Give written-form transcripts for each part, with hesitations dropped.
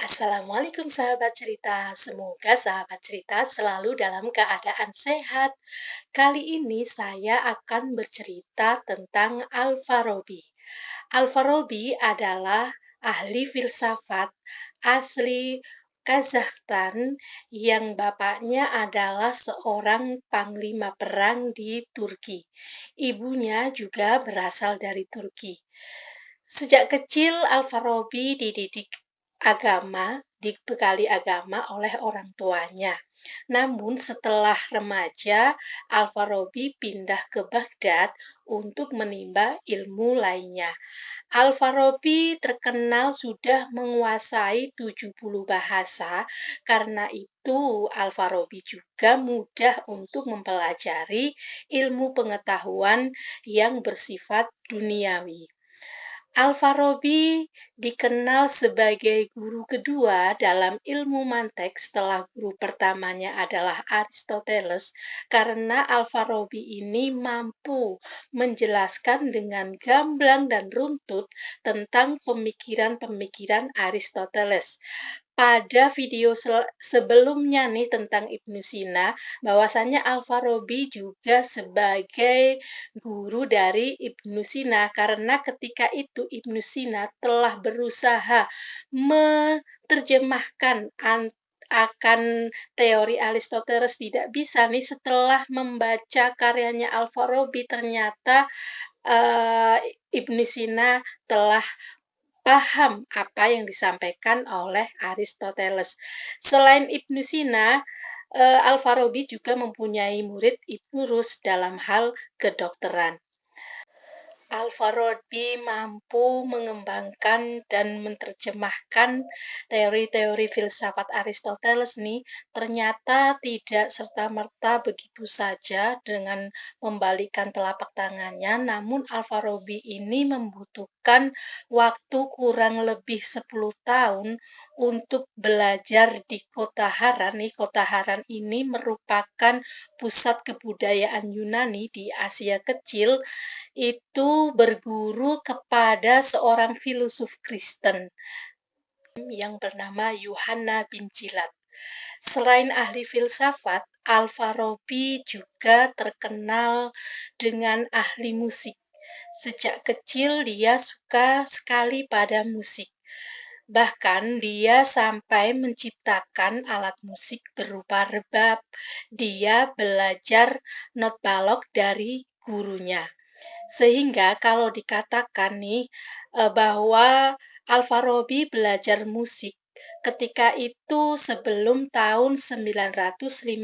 Assalamualaikum sahabat cerita, semoga sahabat cerita selalu dalam keadaan sehat. Kali ini saya akan bercerita tentang Al-Farabi. Al-Farabi adalah ahli filsafat asli Kazakhstan yang bapaknya adalah seorang panglima perang di Turki. Ibunya juga berasal dari Turki. Sejak kecil Al-Farabi dibekali agama oleh orang tuanya. Namun setelah remaja, Al-Farabi pindah ke Baghdad untuk menimba ilmu lainnya. Al-Farabi terkenal sudah menguasai 70 bahasa, karena itu Al-Farabi juga mudah untuk mempelajari ilmu pengetahuan yang bersifat duniawi. Al-Farabi dikenal sebagai guru kedua dalam ilmu mantek setelah guru pertamanya adalah Aristoteles, karena Al-Farabi ini mampu menjelaskan dengan gamblang dan runtut tentang pemikiran-pemikiran Aristoteles. Pada video sebelumnya nih tentang Ibnu Sina, bahwasanya Al-Farabi juga sebagai guru dari Ibnu Sina, karena ketika itu Ibnu Sina telah berusaha menerjemahkan akan teori Aristoteles, tidak bisa nih setelah membaca karyanya Al-Farabi, ternyata Ibnu Sina telah paham apa yang disampaikan oleh Aristoteles. Selain Ibnu Sina, Al-Farabi juga mempunyai murid Ibnu Rus dalam hal kedokteran. Al-Farabi mampu mengembangkan dan menerjemahkan teori-teori filsafat Aristoteles nih, ternyata tidak serta-merta begitu saja dengan membalikkan telapak tangannya, namun Al-Farabi ini membutuhkan waktu kurang lebih 10 tahun untuk belajar di kota Haran. Kota Haran ini merupakan pusat kebudayaan Yunani di Asia Kecil, itu berguru kepada seorang filosof Kristen yang bernama Yohanna bin Jilat. Selain ahli filsafat, Al-Farabi juga terkenal dengan ahli musik. Sejak kecil dia suka sekali pada musik. Bahkan dia sampai menciptakan alat musik berupa rebab. Dia belajar not balok dari gurunya. Sehingga kalau dikatakan nih, bahwa Al-Farabi belajar musik ketika itu sebelum tahun 950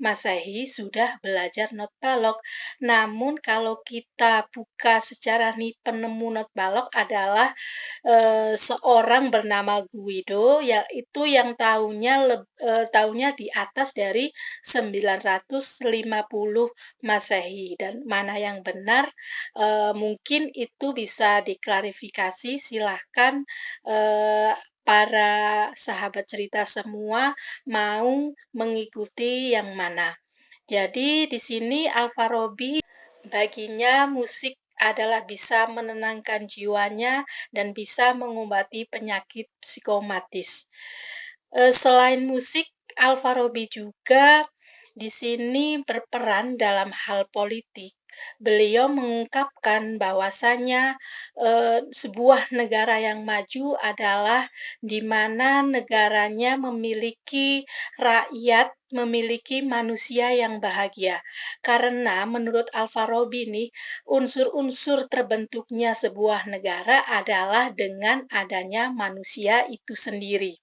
Masehi sudah belajar not balok. Namun kalau kita buka sejarah nih, penemu not balok adalah seorang bernama Guido, yang tahunnya di atas dari 950 Masehi, dan mana yang benar, mungkin itu bisa diklarifikasi. Silahkan para sahabat cerita semua mau mengikuti yang mana. Jadi di sini Al-Farabi baginya musik adalah bisa menenangkan jiwanya dan bisa mengobati penyakit psikomatis. Selain musik, Al-Farabi juga di sini berperan dalam hal politik. Beliau mengungkapkan bahwasanya sebuah negara yang maju adalah di mana negaranya memiliki rakyat, memiliki manusia yang bahagia. Karena menurut Al-Farabi nih, unsur-unsur terbentuknya sebuah negara adalah dengan adanya manusia itu sendiri.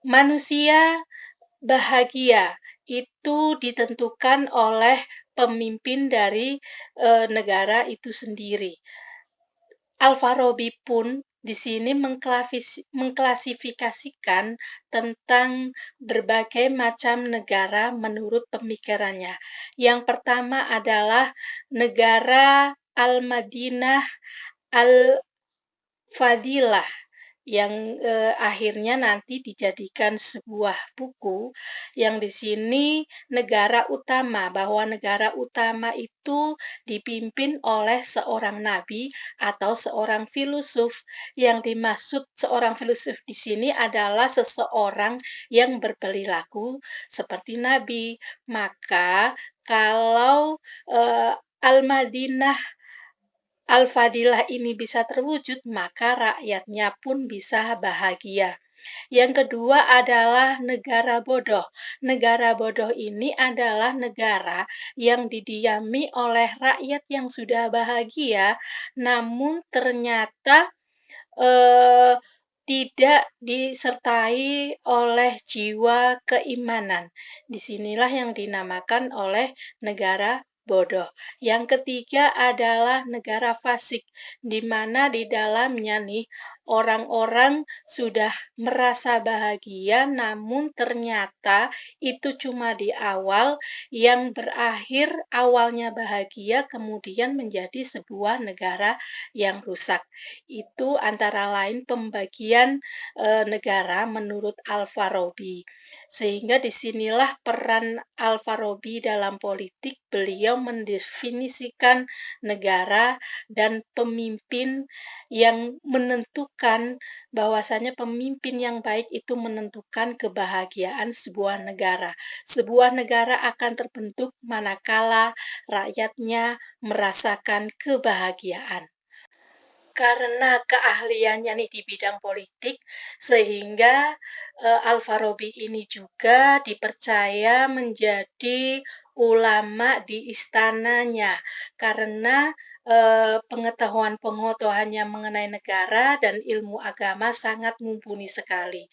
Manusia bahagia itu ditentukan oleh pemimpin dari negara itu sendiri. Al-Farabi pun di sini mengklasifikasikan tentang berbagai macam negara menurut pemikirannya. Yang pertama adalah negara Al-Madinah Al-Fadilah, yang akhirnya nanti dijadikan sebuah buku yang di sini negara utama, bahwa negara utama itu dipimpin oleh seorang nabi atau seorang filosof. Yang dimaksud seorang filosof di sini adalah seseorang yang berperilaku seperti nabi. Maka kalau Al-Madinah Al-Fadilah ini bisa terwujud, maka rakyatnya pun bisa bahagia. Yang kedua adalah negara bodoh. Negara bodoh ini adalah negara yang didiami oleh rakyat yang sudah bahagia, namun ternyata eh, tidak disertai oleh jiwa keimanan. Disinilah yang dinamakan oleh negara bodoh. Yang ketiga adalah negara fasik, di mana di dalamnya nih orang-orang sudah merasa bahagia, namun ternyata itu cuma di awal, yang berakhir awalnya bahagia, kemudian menjadi sebuah negara yang rusak. Itu antara lain pembagian negara menurut Al-Farabi. Sehingga disinilah peran Al-Farabi dalam politik. Beliau mendefinisikan negara dan pemimpin yang menentukan bahwasanya pemimpin yang baik itu menentukan kebahagiaan sebuah negara. Sebuah negara akan terbentuk manakala rakyatnya merasakan kebahagiaan. Karena keahliannya nih di bidang politik, sehingga Al-Farabi ini juga dipercaya menjadi ulama di istananya, karena pengetahuan-pengetahuannya mengenai negara dan ilmu agama sangat mumpuni sekali.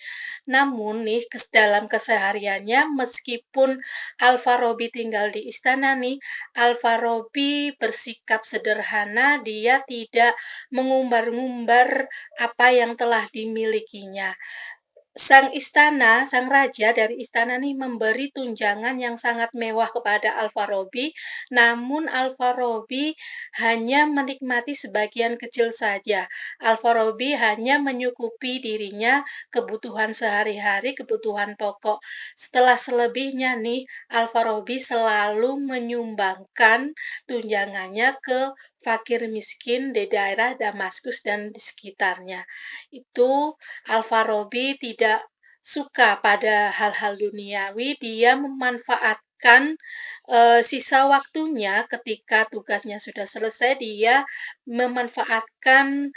Namun nih, dalam kesehariannya, meskipun Al-Farabi tinggal di istana nih, Al-Farabi bersikap sederhana, dia tidak mengumbar-ngumbar apa yang telah dimilikinya. Sang raja dari istana nih memberi tunjangan yang sangat mewah kepada Al-Farabi, namun Al-Farabi hanya menikmati sebagian kecil saja. Al-Farabi hanya menyukupi dirinya kebutuhan sehari-hari, kebutuhan pokok. Setelah selebihnya nih, Al-Farabi selalu menyumbangkan tunjangannya ke fakir miskin di daerah Damaskus dan di sekitarnya. Itu Al-Farabi tidak suka pada hal-hal duniawi, dia memanfaatkan sisa waktunya ketika tugasnya sudah selesai, dia memanfaatkan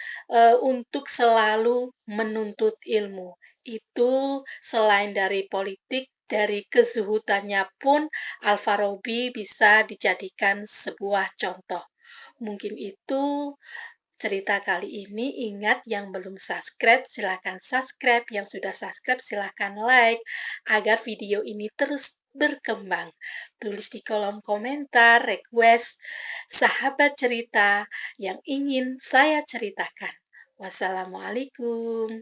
untuk selalu menuntut ilmu. Itu selain dari politik, dari kezuhudannya pun Al-Farabi bisa dijadikan sebuah contoh. Mungkin itu cerita kali ini. Ingat, yang belum subscribe silakan subscribe, yang sudah subscribe silakan like agar video ini terus berkembang. Tulis di kolom komentar request sahabat cerita yang ingin saya ceritakan. Wassalamualaikum.